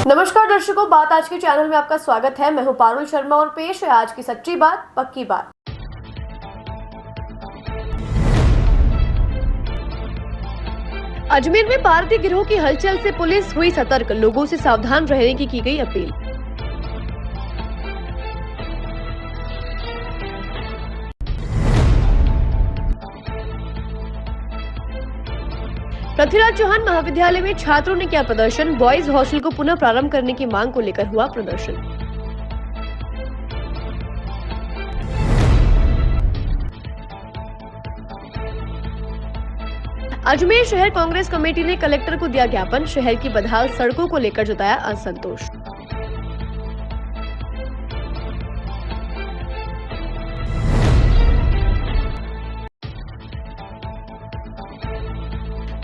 नमस्कार दर्शकों, बात आज के चैनल में आपका स्वागत है। मैं हूं पारुल शर्मा और पेश है आज की सच्ची बात पक्की बात। अजमेर में पारधी गिरोह की हलचल से पुलिस हुई सतर्क, लोगों से सावधान रहने की गई अपील। पृथ्वीराज चौहान महाविद्यालय में छात्रों ने किया प्रदर्शन, बॉयज हॉस्टल को पुनः प्रारंभ करने की मांग को लेकर हुआ प्रदर्शन। अजमेर शहर कांग्रेस कमेटी ने कलेक्टर को दिया ज्ञापन, शहर की बदहाल सड़कों को लेकर जताया असंतोष।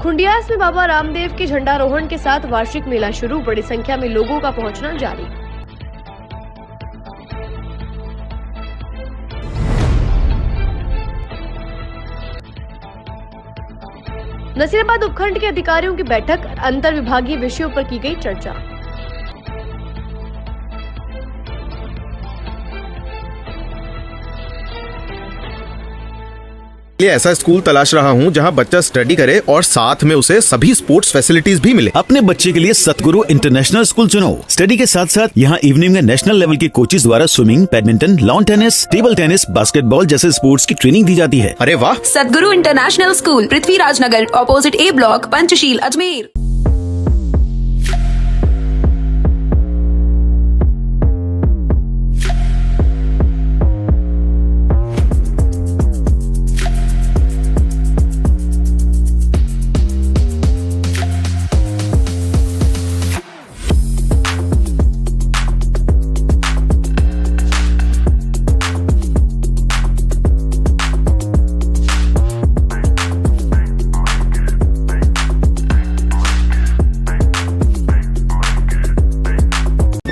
खुंडियास में बाबा रामदेव के झंडारोहण के साथ वार्षिक मेला शुरू, बड़ी संख्या में लोगों का पहुंचना जारी। नसीराबाद उपखंड के अधिकारियों की बैठक, अंतर विभागीय विषयों पर की गई चर्चा। लिए ऐसा स्कूल तलाश रहा हूं जहां बच्चा स्टडी करे और साथ में उसे सभी स्पोर्ट्स फैसिलिटीज भी मिले। अपने बच्चे के लिए सतगुरु इंटरनेशनल स्कूल चुनो। स्टडी के साथ साथ यहाँ इवनिंग में नेशनल लेवल के कोचेज द्वारा swimming, badminton, lawn tennis, table tennis, basketball जैसे स्पोर्ट्स की ट्रेनिंग दी जाती है। अरे वाह! सतगुरु इंटरनेशनल स्कूल, पृथ्वीराज नगर, ऑपोजिट ए ब्लॉक, पंचशील, अजमेर।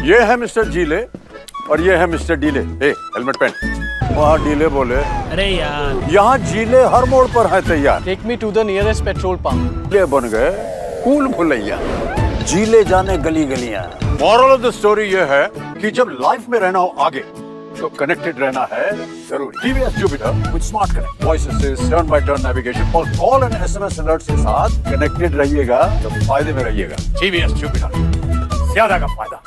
ये है मिस्टर जीले और ये है मिस्टर डीले। हेलमेट पहन। वहाँ डीले बोले, अरे यार, यहाँ जीले हर मोड़ पर है तैयार। Take me to the nearest petrol pump. ये बन गए कूल भुलैया। जीले जाने गली गलियां। मॉरल ऑफ द स्टोरी ये है कि जब लाइफ में रहना हो आगे तो कनेक्टेड रहना है जरूरी। TVS Jupiter with smart connect, voice assist, turn by turn navigation और कॉल एंड SMS अलर्ट के साथ कनेक्टेड रहिएगा तो फायदे में रहिएगा। TVS Jupiter, ज्यादा का फायदा।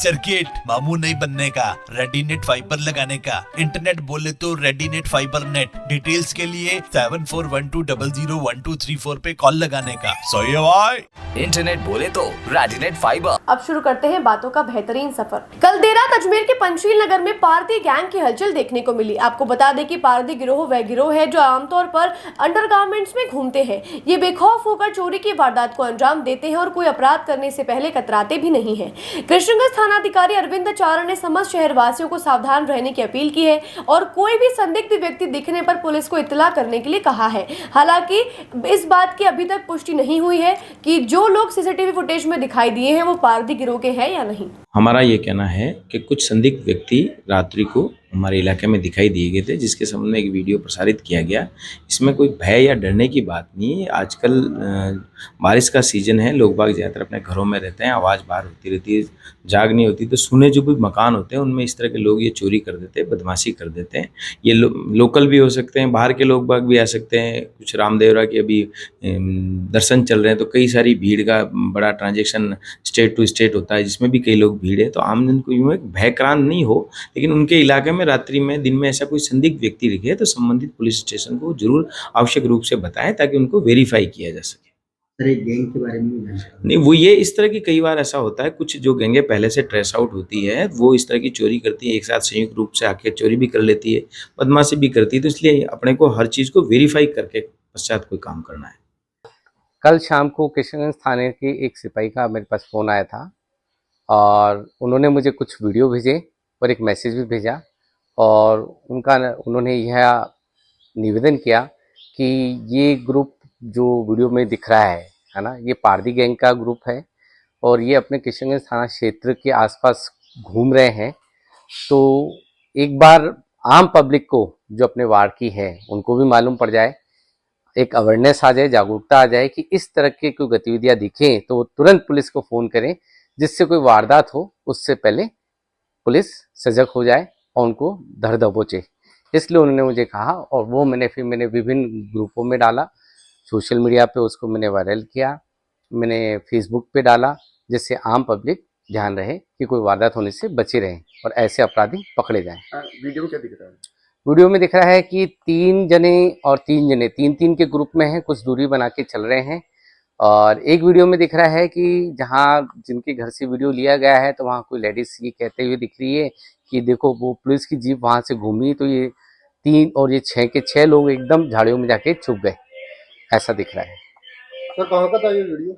सर्किट, मामू नहीं बनने का, रेडीनेट फाइबर लगाने का, इंटरनेट बोले तो रेडीनेट फाइबर नेट। डिटेल्स के लिए 7412001234 पे कॉल लगाने का। सही है भाई। इंटरनेट बोले तो रेडीनेट फाइबर। अब शुरू करते हैं बातों का बेहतरीन सफर। कल देर रात अजमेर के पंचशील नगर में पारदी गैंग की हलचल देखने को मिली। आपको बता दें कि पारदी गिरोह वह गिरोह है जो आमतौर पर अंडरगारमेंट्स में घूमते हैं। ये बेखौफ होकर चोरी की वारदात को अंजाम देते हैं और कोई अपराध करने से पहले कतराते भी नहीं है। कृष्णगंज थानाधिकारी अरविंद चारण ने समस्त शहरवासियों को सावधान रहने की अपील की है और कोई भी संदिग्ध व्यक्ति दिखने पर पुलिस को इत्तला करने के लिए कहा है। हालांकि इस बात की अभी तक पुष्टि नहीं हुई है कि जो लोग सीसीटीवी फुटेज में दिखाई दिए हैं वो पारदी गिरोह के हैं या नहीं। हमारा ये कहना है कि कुछ संदिग्ध व्यक्ति रात्रि को हमारे इलाके में दिखाई दिए गए थे, जिसके संबंध में एक वीडियो प्रसारित किया गया। इसमें कोई भय या डरने की बात नहीं है। आजकल बारिश का सीजन है, लोग बाग ज़्यादातर अपने घरों में रहते हैं, आवाज़ बाहर होती रहती है, जाग नहीं होती, तो सुने जो भी मकान होते हैं उनमें इस तरह के लोग ये चोरी कर देते हैं, बदमाशी कर देते हैं। ये लोकल भी हो सकते हैं, बाहर के लोग बाग भी आ सकते हैं। कुछ रामदेवरा के अभी दर्शन चल रहे हैं तो कई सारी भीड़ का बड़ा ट्रांजेक्शन स्टेट टू स्टेट होता है, जिसमें भी कई लोग भीड़ है। तो आम जन को यूँ भयक्रांत नहीं हो, लेकिन उनके इलाके में रात्रि में दिन में ऐसा कोई संदिग्ध व्यक्ति दिखे तो संबंधित पुलिस स्टेशन को जरूर आवश्यक रूप से बताएं ताकि उनको वेरीफाई किया जा सके। गैंग के बारे में नहीं, वो ये इस तरह की कई बार ऐसा होता है, कुछ जो गैंगें पहले से ट्रेस आउट होती है वो इस तरह की चोरी करती है, एक साथ संयुक्त रूप से आके चोरी भी कर लेती है, बदमाशी भी करती है। तो इसलिए अपने को हर चीज़ को वेरीफाई करके पश्चात कोई काम करना है। कल शाम को कृष्णगंज थाने के एक सिपाही का मेरे पास फ़ोन आया था और उन्होंने मुझे कुछ वीडियो भेजे और एक मैसेज भी भेजा और उन्होंने यह निवेदन किया कि ये ग्रुप जो वीडियो में दिख रहा है ना, ये पारदी गैंग का ग्रुप है और ये अपने कृष्णगंज थाना क्षेत्र के आसपास घूम रहे हैं। तो एक बार आम पब्लिक को जो अपने वार्ड की है उनको भी मालूम पड़ जाए, एक अवेयरनेस आ जाए, जागरूकता आ जाए कि इस तरह की कोई गतिविधियां दिखें तो वो तुरंत पुलिस को फ़ोन करें, जिससे कोई वारदात हो उससे पहले पुलिस सजग हो जाए और उनको धर दबोचे। इसलिए उन्होंने मुझे कहा और वो मैंने विभिन्न ग्रुपों में डाला, सोशल मीडिया पे उसको मैंने वायरल किया, मैंने फेसबुक पे डाला, जिससे आम पब्लिक ध्यान रहे कि कोई वारदात होने से बचे रहें और ऐसे अपराधी पकड़े जाएं। वीडियो में क्या दिख रहा है? वीडियो में दिख रहा है कि 3 जने और 3 जने 3-3 के ग्रुप में हैं, कुछ दूरी बना के चल रहे हैं। और एक वीडियो में दिख रहा है कि जहां जिनके घर से वीडियो लिया गया है तो वहां कोई लेडीज ये कहते हुए दिख रही है कि देखो वो पुलिस की जीप वहां से घूमी तो ये 3 और ये 6 के 6 लोग एकदम झाड़ियों में जाके छुप गए, ऐसा दिख रहा है। सर कहाँ का था ये वीडियो?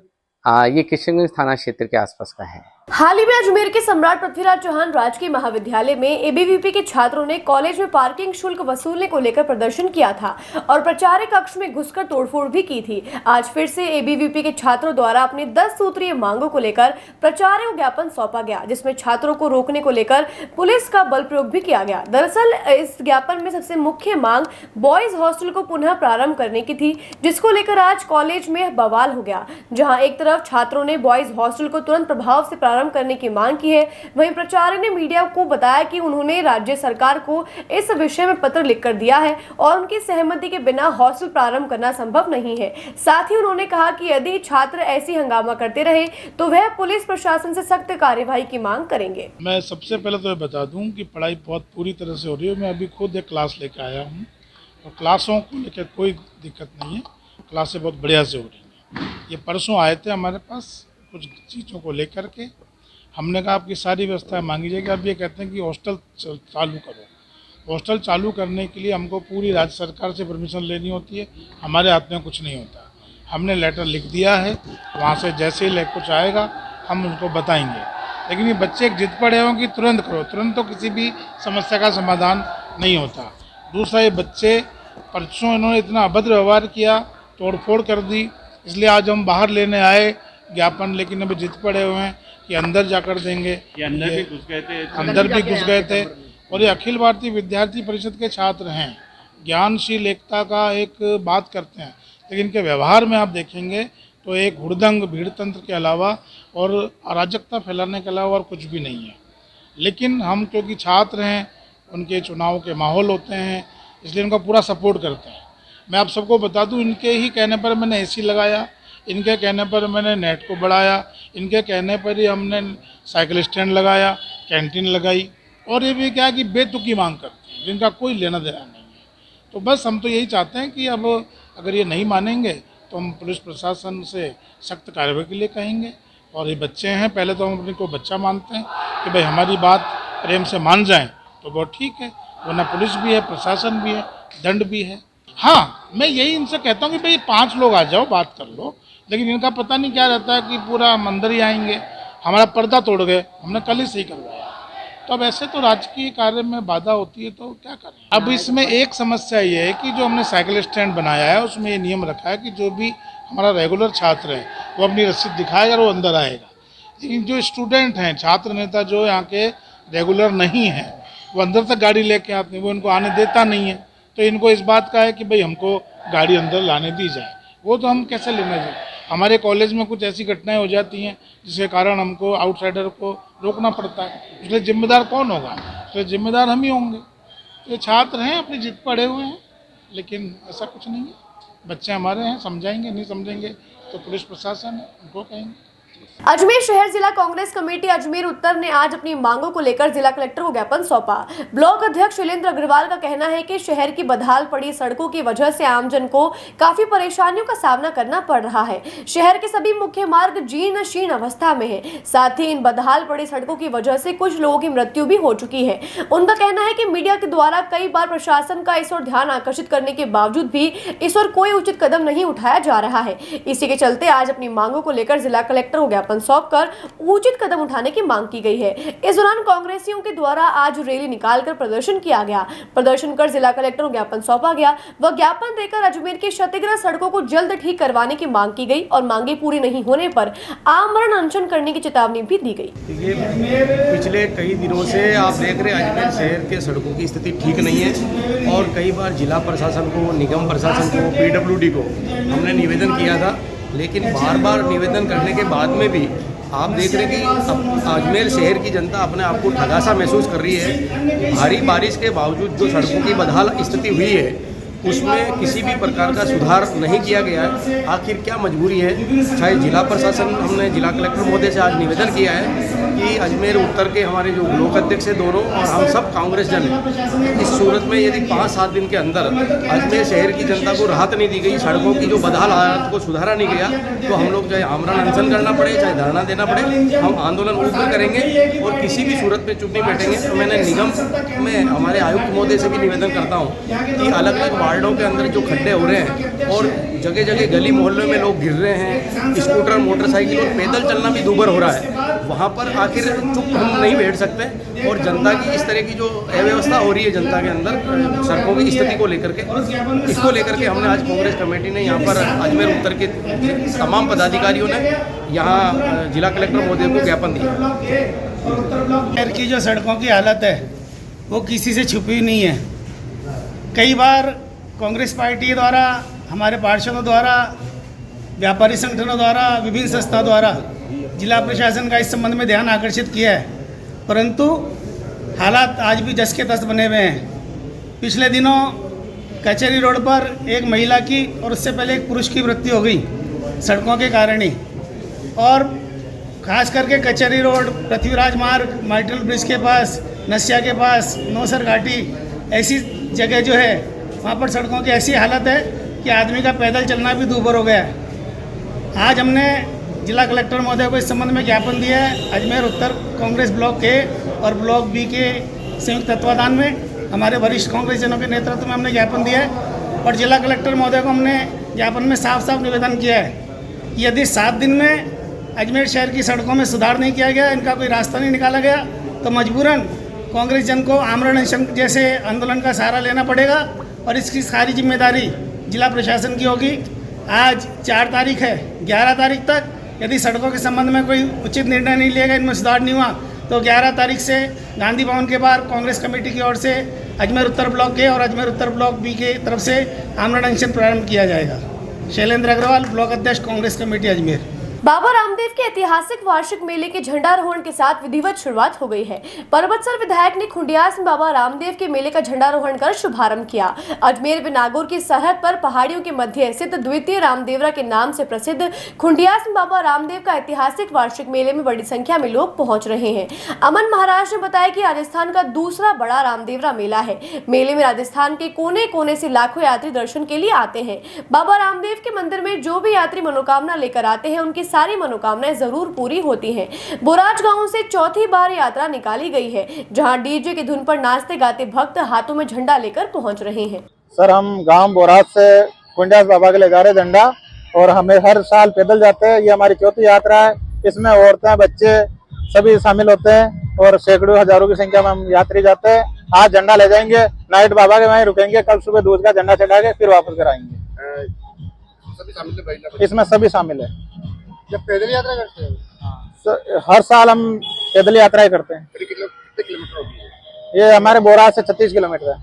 ये कृष्णगंज थाना क्षेत्र के आसपास का है। हाल ही में अजमेर के सम्राट पृथ्वीराज चौहान राजकीय महाविद्यालय में एबीवीपी के छात्रों ने कॉलेज में पार्किंग शुल्क वसूलने को लेकर प्रदर्शन किया था और प्राचार्य कक्ष में घुसकर तोड़फोड़ भी की थी। आज फिर से एबीवीपी के छात्रों द्वारा अपनी 10 सूत्रीय मांगों को लेकर प्राचार्य को ज्ञापन सौंपा गया, जिसमें छात्रों को रोकने को लेकर पुलिस का बल प्रयोग भी किया गया। दरअसल इस ज्ञापन में सबसे मुख्य मांग बॉयज हॉस्टल को पुनः प्रारंभ करने की थी, जिसको लेकर आज कॉलेज में बवाल हो गया। जहाँ एक तरफ छात्रों ने बॉयज हॉस्टल को तुरंत प्रभाव से प्रारंभ करने की मांग की है, वहीं प्राचार्य ने मीडिया को बताया कि उन्होंने राज्य सरकार को इस विषय में पत्र लिखकर दिया है और उनकी सहमति के बिना हॉस्टल प्रारंभ करना संभव नहीं है। साथ ही उन्होंने कहा कि यदि छात्र ऐसी हंगामा करते रहे तो वह पुलिस प्रशासन से सख्त कार्यवाही की मांग करेंगे। मैं सबसे पहले तो बता दूं कि पढ़ाई बहुत पूरी तरह से हो रही है। मैं अभी खुद एक क्लास लेकर आया हूँ और क्लासों को लेकर कोई दिक्कत नहीं है, क्लासें बहुत बढ़िया से हो रही हैं। ये परसों आए थे हमारे पास कुछ चीज़ों को लेकर के, हमने कहा आपकी सारी व्यवस्था मांगी जाएगी। अब ये कहते हैं कि हॉस्टल चालू करो। हॉस्टल चालू करने के लिए हमको पूरी राज्य सरकार से परमिशन लेनी होती है, हमारे हाथ में कुछ नहीं होता। हमने लेटर लिख दिया है, वहाँ से जैसे ही कुछ आएगा हम उनको बताएंगे। लेकिन ये बच्चे एक जिद पड़े हों कि तुरंत करो, तुरंत तो किसी भी समस्या का समाधान नहीं होता। दूसरा, ये बच्चे परसों इन्होंने इतना अभद्र व्यवहार किया, तोड़फोड़ कर दी, इसलिए आज हम बाहर लेने आए ज्ञापन, लेकिन अभी जिद पड़े हुए हैं कि अंदर जाकर देंगे। ये अंदर भी घुस गए थे और ये अखिल भारतीय विद्यार्थी परिषद के छात्र हैं, ज्ञानशील एकता का एक बात करते हैं, लेकिन इनके व्यवहार में आप देखेंगे तो एक हुड़दंग भीड़ तंत्र के अलावा और अराजकता फैलाने के अलावा और कुछ भी नहीं है। लेकिन हम क्योंकि छात्र हैं, उनके चुनाव के माहौल होते हैं, इसलिए उनका पूरा सपोर्ट करते हैं। मैं आप सबको बता दूं, इनके ही कहने पर मैंने एसी लगाया, इनके कहने पर मैंने नेट को बढ़ाया, इनके कहने पर ही हमने साइकिल स्टैंड लगाया, कैंटीन लगाई, और ये भी क्या कि बेतुकी मांग करते हैं जिनका कोई लेना देना नहीं है। तो बस हम तो यही चाहते हैं कि अब अगर ये नहीं मानेंगे तो हम पुलिस प्रशासन से सख्त कार्रवाई के लिए कहेंगे। और ये बच्चे हैं, पहले तो हम अपने को बच्चा मानते हैं कि भाई हमारी बात प्रेम से मान जाएं तो बहुत ठीक है, वरना पुलिस भी है, प्रशासन भी है, दंड भी है। हाँ, मैं यही इनसे कहता हूँ कि भाई 5 लोग आ जाओ, बात कर लो, लेकिन इनका पता नहीं क्या रहता है कि पूरा हम अंदर ही आएंगे, हमारा पर्दा तोड़ गए, हमने कल ही सही करवाया। तो अब ऐसे तो राजकीय कार्य में बाधा होती है, तो क्या करें। अब इसमें एक समस्या ये है कि जो हमने साइकिल स्टैंड बनाया है उसमें ये नियम रखा है कि जो भी हमारा रेगुलर छात्र है वो अपनी रसीद दिखाएगा और वो अंदर आएगा। लेकिन जो स्टूडेंट हैं, छात्र नेता जो यहाँ के रेगुलर नहीं हैं, वो अंदर तक गाड़ी लेके आते हैं, वो इनको आने देता नहीं है। तो इनको इस बात का है कि भाई हमको गाड़ी अंदर लाने दी जाए, वो तो हम कैसे लेने जाए। हमारे कॉलेज में कुछ ऐसी घटनाएं हो जाती हैं जिसके कारण हमको आउटसाइडर को रोकना पड़ता है, इसलिए जिम्मेदार कौन होगा? इसलिए जिम्मेदार हम ही होंगे। तो ये छात्र हैं, अपनी जिद पर अड़े हुए हैं, लेकिन ऐसा कुछ नहीं है। बच्चे हमारे हैं, समझाएंगे, नहीं समझेंगे तो पुलिस प्रशासन है, उनको कहेंगे। अजमेर शहर जिला कांग्रेस कमेटी अजमेर उत्तर ने आज अपनी मांगों को लेकर जिला कलेक्टर को ज्ञापन सौंपा। ब्लॉक अध्यक्ष शैलेंद्र अग्रवाल का कहना है कि शहर की बदहाल पड़ी सड़कों की वजह से आमजन को काफी परेशानियों का सामना करना पड़ रहा है। शहर के सभी मुख्य मार्ग जीर्ण शीर्ण अवस्था में है। साथ ही इन बदहाल पड़ी सड़कों की वजह से कुछ लोगों की मृत्यु भी हो चुकी है। उनका कहना है कि मीडिया के द्वारा कई बार प्रशासन का इस ओर ध्यान आकर्षित करने के बावजूद भी इस ओर कोई उचित कदम नहीं उठाया जा रहा है। इसी के चलते आज अपनी मांगों को लेकर जिला कलेक्टर को ज्ञापन सौंपकर उचित कदम उठाने की मांग की गई है। इस दौरान कांग्रेसियों के द्वारा आज रैली निकालकर प्रदर्शन किया गया। प्रदर्शन कर जिला कलेक्टर को ज्ञापन सौंपा गया। वह ज्ञापन देकर अजमेर की क्षतिग्रस्त सड़कों को जल्द ठीक करवाने की मांग की गई और मांगे पूरी नहीं होने पर आमरण अनशन करने की चेतावनी भी दी गई। पिछले कई दिनों से आप देख रहे हैं अजमेर शहर के सड़कों की स्थिति ठीक नहीं है और कई बार जिला प्रशासन को, निगम प्रशासन को, PWD को हमने निवेदन किया था, लेकिन बार बार निवेदन करने के बाद में भी आप देख रहे हैं कि अजमेर शहर की जनता अपने आप को ठगा सा महसूस कर रही है। भारी बारिश के बावजूद जो सड़कों की बदहाल स्थिति हुई है उसमें किसी भी प्रकार का सुधार नहीं किया गया है। आखिर क्या मजबूरी है? चाहे जिला प्रशासन, हमने जिला कलेक्टर महोदय से आज निवेदन किया है कि अजमेर उत्तर के हमारे जो ब्लॉक अध्यक्ष है दोनों और हम सब कांग्रेस जन हैं, इस सूरत में यदि 5-7 दिन के अंदर अजमेर शहर की जनता को राहत नहीं दी गई, सड़कों की जो बदहाल हालत को सुधारा नहीं गया, तो हम लोग चाहे आमरण अनशन करना पड़े, चाहे धरना देना पड़े, हम आंदोलन उग्र करेंगे और किसी भी सूरत में चुप नहीं बैठेंगे। तो मैंने निगम में हमारे आयुक्त महोदय से भी निवेदन करता हूँ कि अलग अलग वार्डों के अंदर जो खड्डे हो रहे हैं और जगह जगह गली मोहल्लों में लोग गिर रहे हैं, स्कूटर, मोटरसाइकिल और पैदल चलना भी दूभर हो रहा है, वहाँ पर आखिर चुप हम नहीं बैठ सकते। और जनता की इस तरह की जो अव्यवस्था हो रही है जनता के अंदर सड़कों की स्थिति को लेकर के, इसको लेकर के हमने आज कांग्रेस कमेटी ने यहाँ पर अजमेर उत्तर के तमाम पदाधिकारियों ने यहाँ जिला कलेक्टर महोदय को ज्ञापन दिया। शहर की जो सड़कों की हालत है वो किसी से छुपी नहीं है। कई बार कांग्रेस पार्टी द्वारा, हमारे पार्षदों द्वारा, व्यापारी संगठनों द्वारा, विभिन्न संस्थाओं द्वारा जिला प्रशासन का इस संबंध में ध्यान आकर्षित किया है, परंतु हालात आज भी जस के तस बने हुए हैं। पिछले दिनों कचहरी रोड पर एक महिला की और उससे पहले एक पुरुष की मृत्यु हो गई सड़कों के कारण ही। और खास करके कचहरी रोड, पृथ्वीराज मार्ग, मार्टल ब्रिज के पास, नसिया के पास, नौसर घाटी, ऐसी जगह जो है वहाँ पर सड़कों की ऐसी हालत है कि आदमी का पैदल चलना भी दूभर हो गया है। आज हमने जिला कलेक्टर महोदय को इस संबंध में ज्ञापन दिया है। अजमेर उत्तर कांग्रेस ब्लॉक के और ब्लॉक बी के संयुक्त तत्वाधान में हमारे वरिष्ठ कांग्रेसजनों के नेतृत्व में हमने ज्ञापन दिया है और जिला कलेक्टर महोदय को हमने ज्ञापन में साफ साफ निवेदन किया है कि यदि 7 दिन में अजमेर शहर की सड़कों में सुधार नहीं किया गया, इनका कोई रास्ता नहीं निकाला गया, तो मजबूरन कांग्रेस जन को आमरण अनशन जैसे आंदोलन का सहारा लेना पड़ेगा और इसकी सारी जिम्मेदारी जिला प्रशासन की होगी। आज 4 तारीख है, 11 तारीख तक यदि सड़कों के संबंध में कोई उचित निर्णय नहीं लिया गया, इनमें सुधार नहीं हुआ, तो 11 तारीख से गांधी भवन के बाहर कांग्रेस कमेटी की ओर से अजमेर उत्तर ब्लॉक के और अजमेर उत्तर ब्लॉक बी के तरफ से आमरण अनशन प्रारंभ किया जाएगा। शैलेंद्र अग्रवाल, ब्लॉक अध्यक्ष, कांग्रेस कमेटी अजमेर। बाबा रामदेव के ऐतिहासिक वार्षिक मेले के झंडारोहण के साथ विधिवत शुरुआत हो गई है। पर्वतसर विधायक ने खुंडियास में बाबा रामदेव के मेले का झंडारोहण कर शुभारंभ किया। अजमेर व नागौर की सरहद पर पहाड़ियों के मध्य स्थित द्वितीय रामदेवरा के नाम से प्रसिद्ध खुंडियास में बाबा रामदेव का ऐतिहासिक वार्षिक मेले में बड़ी संख्या में लोग पहुंच रहे हैं। अमन महाराज ने बताया कि राजस्थान का दूसरा बड़ा रामदेवरा मेला है। मेले में राजस्थान के कोने कोने से लाखों यात्री दर्शन के लिए आते हैं। बाबा रामदेव के मंदिर में जो भी यात्री मनोकामना लेकर आते हैं उनकी सारी मनोकामनाएं जरूर पूरी होती हैं। बोराज गांव से चौथी बार यात्रा निकाली गई है, जहां डीजे की धुन पर नाचते गाते भक्त हाथों में झंडा लेकर पहुंच रहे हैं। सर, हम गांव बोराज से खुंडियास बाबा के ले जा रहे झंडा, और हमें हर साल पैदल जाते हैं। ये हमारी चौथी यात्रा है। इसमें औरतें, बच्चे सभी शामिल होते हैं और सैकड़ों हजारों की संख्या में हम यात्री जाते हैं। आज झंडा ले जाएंगे, नाइट बाबा के वहीं रुकेंगे, कल सुबह दूध का झंडा चढ़ा के फिर वापस कराएंगे। इसमें सभी शामिल है। जब पैदल यात्रा करते हैं हर साल हम पैदल यात्राएं करते हैं। कितने किलोमीटर होगी? ये हमारे बोराज से 36 किलोमीटर है।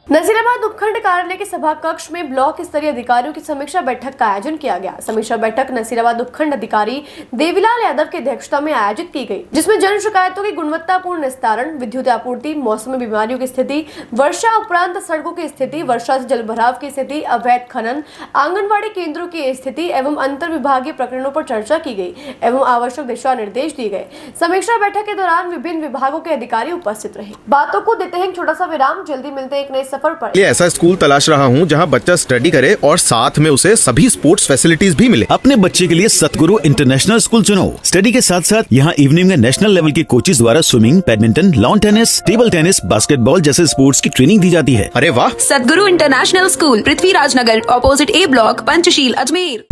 नजीराबाद उपखंड कार्यालय के सभा कक्ष में ब्लॉक स्तरीय अधिकारियों की समीक्षा बैठक का आयोजन किया गया। समीक्षा बैठक नसीराबाद उपखंड अधिकारी देवीलाल यादव की अध्यक्षता में आयोजित की गई, जिसमें जन शिकायतों की गुणवत्तापूर्ण निस्तारण, विद्युत आपूर्ति, मौसमी बीमारियों की स्थिति, वर्षा उपरांत सड़कों की स्थिति, वर्षा से जल भराव की स्थिति, अवैध खनन, आंगनबाड़ी केंद्रों की स्थिति एवं अंतर विभागीय प्रकरणों पर चर्चा की गई एवं आवश्यक दिशा निर्देश दिए गए। समीक्षा बैठक के दौरान विभिन्न विभागों के अधिकारी उपस्थित रहे। बातों को देते हैं छोटा सा विराम, जल्दी मिलते हैं एक नए सफर पर। ये ऐसा स्कूल तलाश रहा हूँ जहाँ बच्चा स्टडी करे और साथ में उसे सभी स्पोर्ट्स फैसिलिटीज भी मिले। अपने बच्चे के लिए सतगुरु इंटरनेशनल स्कूल चुनो। स्टडी के साथ साथ यहाँ इवनिंग में नेशनल लेवल के कोचेज द्वारा swimming, badminton, lawn tennis, table tennis, basketball जैसे स्पोर्ट्स की ट्रेनिंग दी जाती है। अरे वाह! सतगुरु इंटरनेशनल स्कूल, पृथ्वीराज नगर, ऑपोजिट ए ब्लॉक, पंचशील, अजमेर।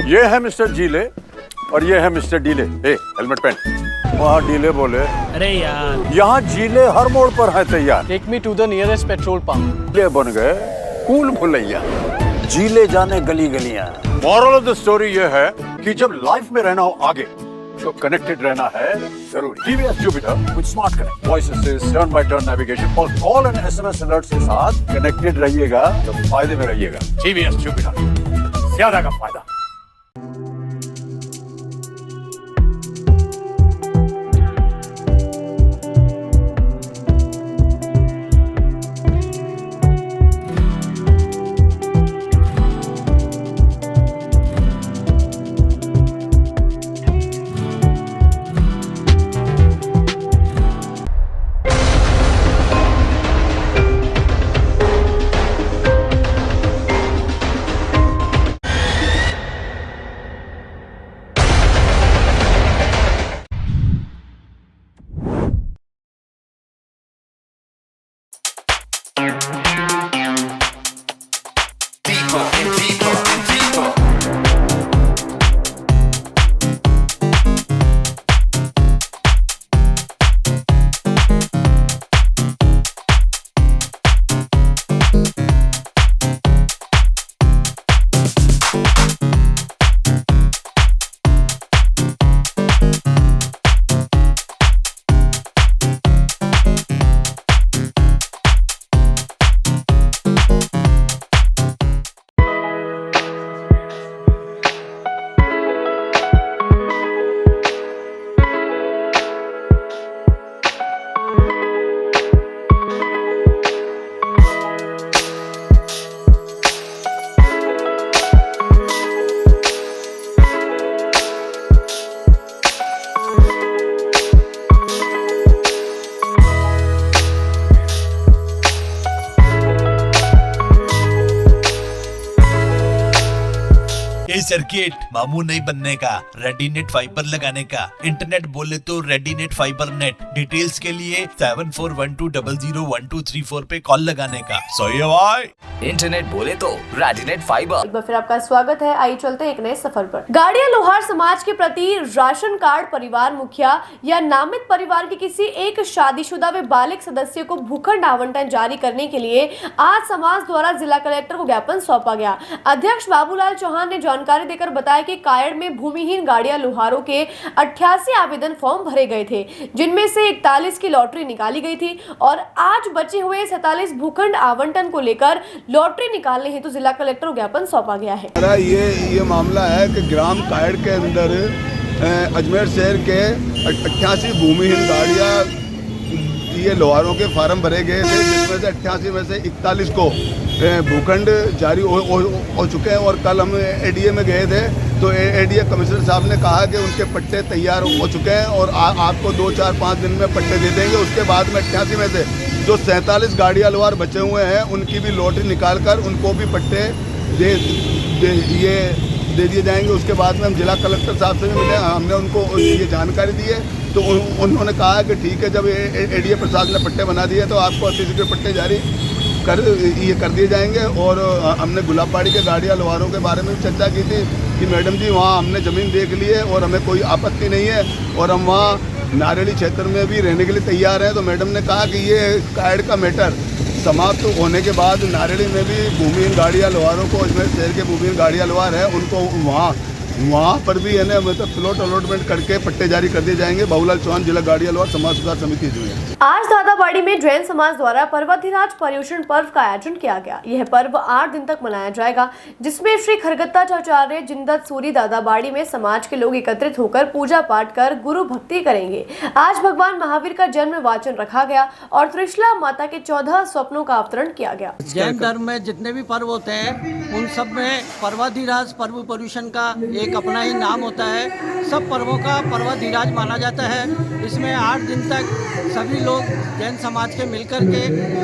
ये है मिस्टर जीले और ये है मिस्टर डीले। हेलमेट पहन। वहाँ डीले बोले, अरे यार, यहाँ जीले हर मोड़ पर है तैयार। Take me to the nearest petrol pump. ये बन गए कूल भुलैया। जीले जाने गली गलियां। मॉरल ऑफ द स्टोरी ये है कि जब लाइफ में रहना हो आगे तो कनेक्टेड रहना है जरूरी। TVS Jupiter with smart connect, voice assist, turn by turn navigation और कॉल एंड एसएमएस अलर्ट्स के साथ कनेक्टेड रहिएगा तो फायदे में रहिएगा। टीवीएस जुपिटर, ज्यादा का फायदा। सर्किट, मामू नहीं बनने का, रेडीनेट फाइबर लगाने का, इंटरनेट बोले तो रेडीनेट फाइबर नेट। डिटेल्स के लिए 7412001234 पे कॉल लगाने का। सही है भाई। इंटरनेट बोले तो रेडीनेट फाइबर। एक बार फिर आपका स्वागत है। आइए चलते हैं एक नए सफर पर। गाड़िया लोहार समाज के प्रति राशन कार्ड परिवार मुखिया या नामित परिवार के किसी एक शादीशुदा व बालिग सदस्य को भूखंड आवंटन जारी करने के लिए आज समाज द्वारा जिला कलेक्टर को ज्ञापन सौंपा गया। अध्यक्ष बाबूलाल चौहान ने जानकारी देकर बताया कि कायड़ में भूमिहीन गाड़िया लोहारों के 88 आवेदन फॉर्म भरे गए थे, जिनमें से 41 की लॉटरी निकाली गई थी और आज बचे हुए 47 भूखंड आवंटन को लेकर लॉटरी निकालने हेतु जिला कलेक्टर को ज्ञापन सौंपा गया है। ये मामला है कि ग्राम कायड़ के अंदर अजमेर शहर के 88 भूमिहीन गाड़ियाँ ये लोहारों के फार्म भरे गए थे, जिसमें से 88 में से 41 को भूखंड जारी हो चुके हैं। और कल हम एडीए में गए थे तो एडीए कमिश्नर साहब ने कहा कि उनके पट्टे तैयार हो चुके हैं और आपको 2, 4, 5 दिन में पट्टे दे देंगे। उसके बाद में 88 में से जो 47 गाड़ियाँ लोहार बचे हुए हैं उनकी भी लॉटरी निकाल कर उनको भी पट्टे दे दिए जाएंगे। उसके बाद में हम जिला कलेक्टर साहब से भी मिले, हमने उनको ये जानकारी दी है तो उन्होंने कहा कि ठीक है, जब एडीए प्रशासन ने पट्टे बना दिए तो आपको अतिशीघ्र पट्टे जारी कर दिए जाएंगे। और हमने गुलाबबाड़ी के गाड़ियाँ लोहारों के बारे में भी चर्चा की थी कि मैडम जी वहाँ हमने ज़मीन देख ली है और हमें कोई आपत्ति नहीं है और हम वहाँ नारेली क्षेत्र में भी रहने के लिए तैयार हैं। तो मैडम ने कहा कि ये कायड़ का मैटर समाप्त होने के बाद नारेली में भी भूमिहीन गाड़ियाँ लोहारों को, अजमेर शहर के भूमिहीन गाड़ियाँ लोहार है उनको वहाँ पर भी है ना मतलब प्लॉट अलॉटमेंट करके पट्टे जारी कर दिए जाएंगे। बाबूलाल चौहान, जिला गाड़िया लोहार समाज सुधार समिति अजमेर। आज दादाबाड़ी में जैन समाज द्वारा पर्वधिराज पर्युषण पर्व का आयोजन किया गया। यह पर्व 8 दिन तक मनाया जाएगा, जिसमें श्री खरगत्ताचार्य जिंदत सूरी दादाबाड़ी में समाज के लोग एकत्रित होकर पूजा पाठ कर गुरु भक्ति करेंगे। आज भगवान महावीर का जन्म वाचन रखा गया और त्रिशला माता के 14 स्वप्नों का अवतरण किया गया। जैन धर्म में जितने भी पर्व होते हैं उन सब में पर्वधिराज पर्व पर्युषण का एक अपना ही नाम होता है। सब पर्वों का पर्वधिराज माना जाता है। इसमें 8 दिन तक सभी लोग जैन समाज के मिलकर के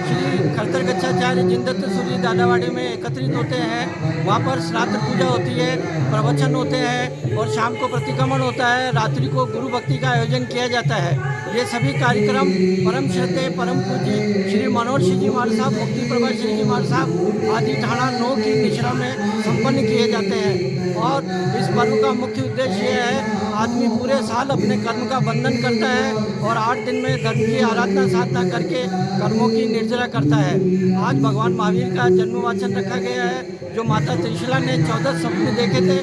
श्री खरगत्ताचार्य जिंदत सूरी दादाबाड़ी में एकत्रित होते हैं। वहाँ पर श्राद्ध पूजा होती है, प्रवचन होते हैं और शाम को प्रतिक्रमण होता है। रात्रि को गुरु भक्ति का आयोजन किया जाता है। ये सभी कार्यक्रम परम श्रद्धेय परम पूज्य श्री मनोहर सिंह जी महाराज साहब, मुक्ति प्रभा श्री जी महाराज साहब आदि ठाणा 9 की निश्रा में संपन्न किए जाते हैं। और इस पर्व का मुख्य उद्देश्य ये है, आदमी पूरे साल अपने कर्म का बंधन करता है और 8 दिन में धर्म की आराधना साधना करके कर्मों की निर्जरा करता है। आज भगवान महावीर का जन्मवाचन रखा गया है। जो माता त्रिशला ने 14 स्वप्न देखे थे,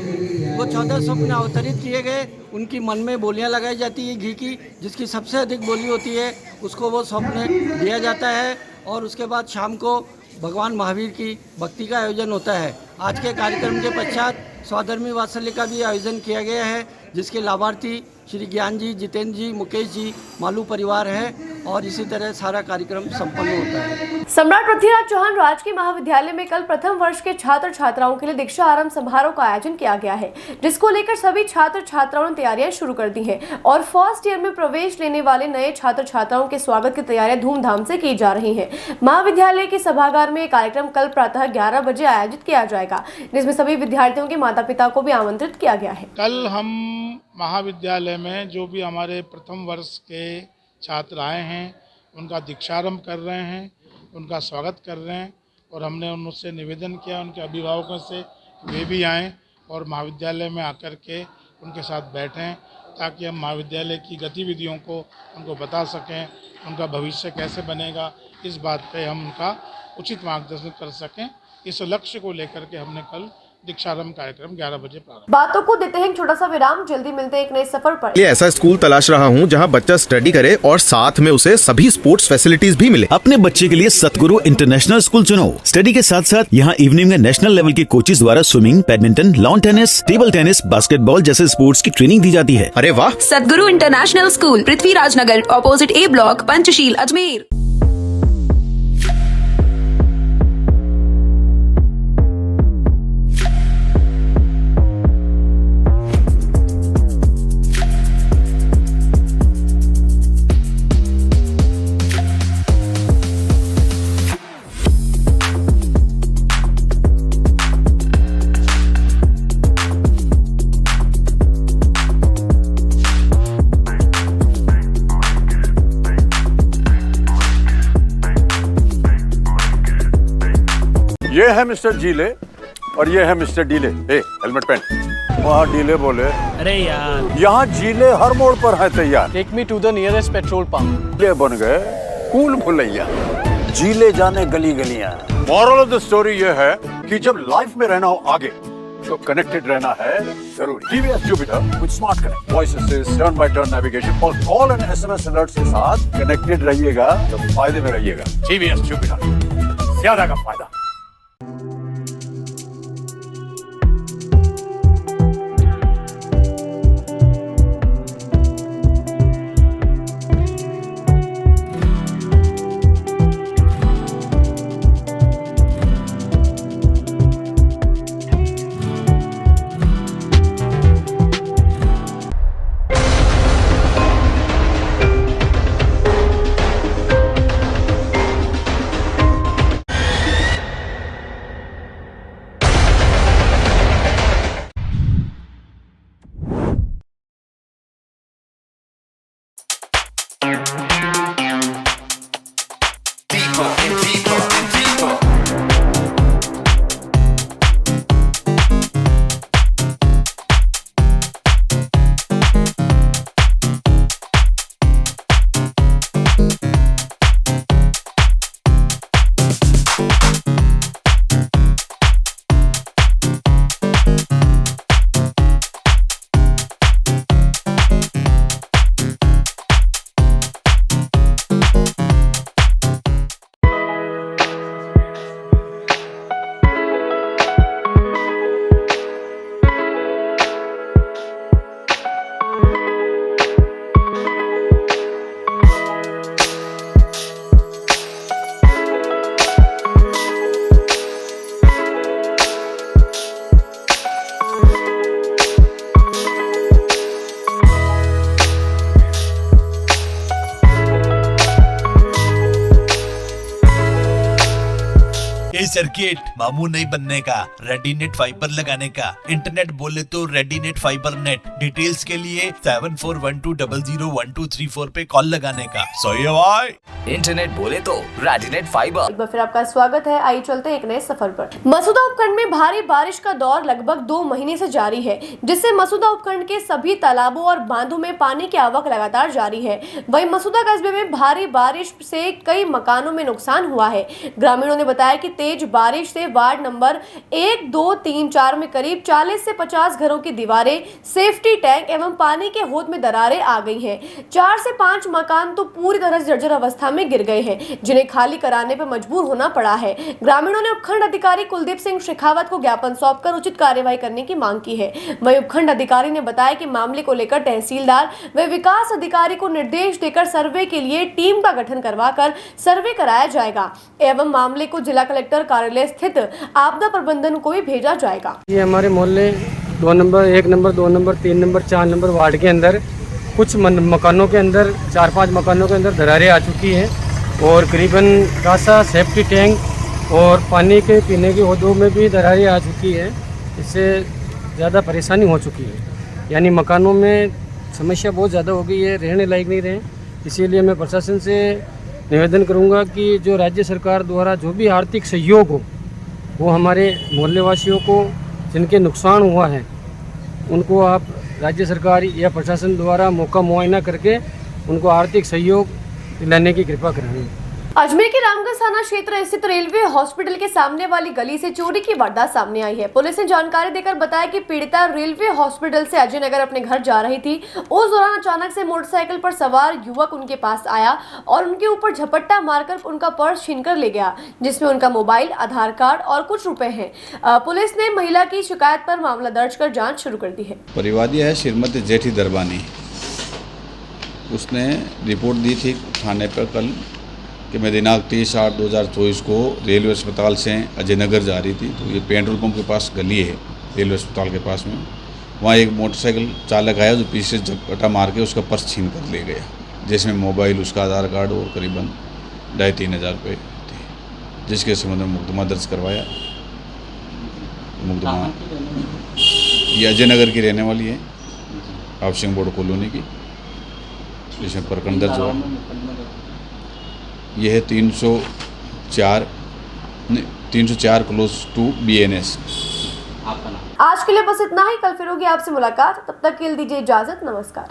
वो 14 स्वप्न अवतरित किए गए। उनकी मन में बोलियां लगाई जाती है घी की, जिसकी सबसे अधिक बोली होती है उसको वो स्वप्न दिया जाता है। और उसके बाद शाम को भगवान महावीर की भक्ति का आयोजन होता है। आज के कार्यक्रम के पश्चात स्वाधर्मी वात्सल्य का भी आयोजन किया गया है, जिसके लाभार्थी श्री ज्ञान जी, जितेंद्र जी, मुकेश जी, मालू परिवार है और इसी तरह सारा कार्यक्रम संपन्न होता है। सम्राट पृथ्वीराज चौहान राजकीय महाविद्यालय में कल प्रथम वर्ष के छात्र छात्राओं के लिए दीक्षा आरंभ समारोह का आयोजन किया गया है, जिसको लेकर सभी छात्र छात्राओं ने तैयारियां शुरू कर दी हैं और फर्स्ट ईयर में प्रवेश लेने वाले नए छात्र छात्राओं के स्वागत की तैयारियां धूमधाम से की जा रही है। महाविद्यालय के सभागार में कार्यक्रम कल प्रातः 11 बजे आयोजित किया जाएगा, जिसमें सभी विद्यार्थियों के माता पिता को भी आमंत्रित किया गया है। कल हम महाविद्यालय में जो भी हमारे प्रथम वर्ष के छात्र आए हैं उनका दीक्षारंभ कर रहे हैं, उनका स्वागत कर रहे हैं और हमने उनसे निवेदन किया उनके अभिभावकों से वे भी आएँ और महाविद्यालय में आकर के उनके साथ बैठें, ताकि हम महाविद्यालय की गतिविधियों को उनको बता सकें, उनका भविष्य कैसे बनेगा इस बात पे हम उनका उचित मार्गदर्शन कर सकें। इस लक्ष्य को लेकर के हमने कल दीक्षारंभ कार्यक्रम 11 बजे प्रारंभ। बातों को देते हैं एक छोटा सा विराम, जल्दी मिलते हैं एक नए सफर पर। ये ऐसा स्कूल तलाश रहा हूँ जहाँ बच्चा स्टडी करे और साथ में उसे सभी स्पोर्ट्स फैसिलिटीज भी मिले। अपने बच्चे के लिए सतगुरु इंटरनेशनल स्कूल चुनो। स्टडी के साथ साथ यहाँ इवनिंग में नेशनल लेवल के कोचेज द्वारा swimming, badminton, lawn tennis, table tennis, basketball जैसे स्पोर्ट्स की ट्रेनिंग दी जाती है। अरे वाह! सतगुरु इंटरनेशनल स्कूल, पृथ्वीराज नगर, ऑपोजिट ए ब्लॉक, पंचशील, अजमेर। है मिस्टर जीले और ये है मिस्टर डीले। ए, हेलमेट पहन। वहाँ डीले बोले, अरे यार, यहाँ जीले हर मोड़ पर है तैयार। Take me to the nearest petrol pump. ये बन गए कूल भुलैया। जीले जाने गली गलियां। मॉरल ऑफ द स्टोरी ये है कि जब लाइफ में रहना हो आगे तो कनेक्टेड रहना है जरूरी। TVS Jupiter with smart connect, voice assist, turn by turn navigation और कॉल एंड एसएमएस अलर्ट्स के साथ कनेक्टेड रहिएगा तो फायदे में रहिएगा। टीवीएस जुपिटर, ज्यादा का फायदा। ये सर्किट मामू नहीं बनने का, रेडीनेट फाइबर लगाने का। इंटरनेट बोले तो रेडीनेट फाइबर नेट। डिटेल्स के लिए 7412001234 पे कॉल लगाने का। सही है भाई। इंटरनेट बोले तो रेडीनेट फाइबर। एक बार फिर आपका स्वागत है। आइए चलते हैं एक नए सफर पर। मसूदा उपखंड में भारी बारिश का दौर लगभग 2 महीने से जारी है, जिससे मसूदा उपखंड के सभी तालाबों और बांधों में पानी की आवक लगातार जारी है। वहीं मसूदा कस्बे में भारी बारिश से कई मकानों में नुकसान हुआ है। ग्रामीणों ने बताया कि तेज बारिश से वार्ड नंबर 1, 2, 3, 4 में करीब 40 से 50 घरों की दीवारें, सेफ्टी टैंक एवं पानी के हौद में दरारें आ गई हैं। 4 से 5 मकान तो पूरी तरह से जर्जर अवस्था में गिर गए हैं, जिन्हें खाली कराने पर मजबूर होना पड़ा है। ग्रामीणों ने उपखंड अधिकारी कुलदीप सिंह शेखावत को ज्ञापन सौंपकर उचित कार्यवाही करने की मांग की है। वहीं उपखंड अधिकारी ने बताया कि मामले को लेकर तहसीलदार व विकास अधिकारी को निर्देश देकर सर्वे के लिए टीम का गठन करवाकर सर्वे कराया जाएगा एवं मामले को जिला कलेक्टर कार्यालय स्थित आपदा प्रबंधन को भी भेजा जाएगा। ये हमारे मोहल्ले 2 number, 1 number, 2 number, 3 number, 4 number ward के अंदर कुछ मकानों के अंदर 4-5 मकानों के अंदर दरारें आ चुकी हैं और करीबन कासा, सेफ्टी टैंक और पानी के पीने के हौदों में भी दरारें आ चुकी है। इससे ज़्यादा परेशानी हो चुकी है, यानी मकानों में समस्या बहुत ज़्यादा हो गई है, रहने लायक नहीं रहे। इसीलिए मैं प्रशासन से निवेदन करूंगा कि जो राज्य सरकार द्वारा जो भी आर्थिक सहयोग हो वो हमारे मोहल्ले वासियों को जिनके नुकसान हुआ है उनको आप राज्य सरकार या प्रशासन द्वारा मौका मुआयना करके उनको आर्थिक सहयोग दिलाने की कृपा कराएं। अजमेर के रामगंज थाना क्षेत्र स्थित रेलवे हॉस्पिटल के सामने वाली गली से चोरी की वारदात सामने आई है। पुलिस ने जानकारी देकर बताया कि पीड़िता रेलवे हॉस्पिटल से अजय नगर अपने घर जा रही थी। उस दौरान अचानक से मोटरसाइकिल पर सवार युवक उनके पास आया और उनके ऊपर झपट्टा मारकर उनका पर्स छीनकर ले गया, जिसमें उनका मोबाइल, आधार कार्ड और कुछ रुपए हैं। पुलिस ने महिला की शिकायत पर मामला दर्ज कर जाँच शुरू कर दी है। परिवादी है श्रीमती जेठी दरबानी, उसने रिपोर्ट दी थी थाने पर कल कि मैं दिनांक 30/8/2024 को रेलवे अस्पताल से अजय नगर जा रही थी। तो ये पेट्रोल पंप के पास गली है रेलवे अस्पताल के पास में, वहाँ एक मोटरसाइकिल चालक आया जो पीछे झपटा मार के उसका पर्स छीन कर ले गया, जिसमें मोबाइल, उसका आधार कार्ड और करीबन 2,500-3 हज़ार रुपये थे, जिसके संबंध में मुकदमा दर्ज करवाया। मुकदमा ये अजय नगर की रहने वाली है, हाउसिंग बोर्ड कॉलोनी की, जिसमें प्रकरण दर्ज हुआ। यह है 304 304 क्लोज टू BNS। आज के लिए बस इतना ही। कल फिर होगी आपसे मुलाकात, तब तक के लिए दीजिए इजाजत। नमस्कार।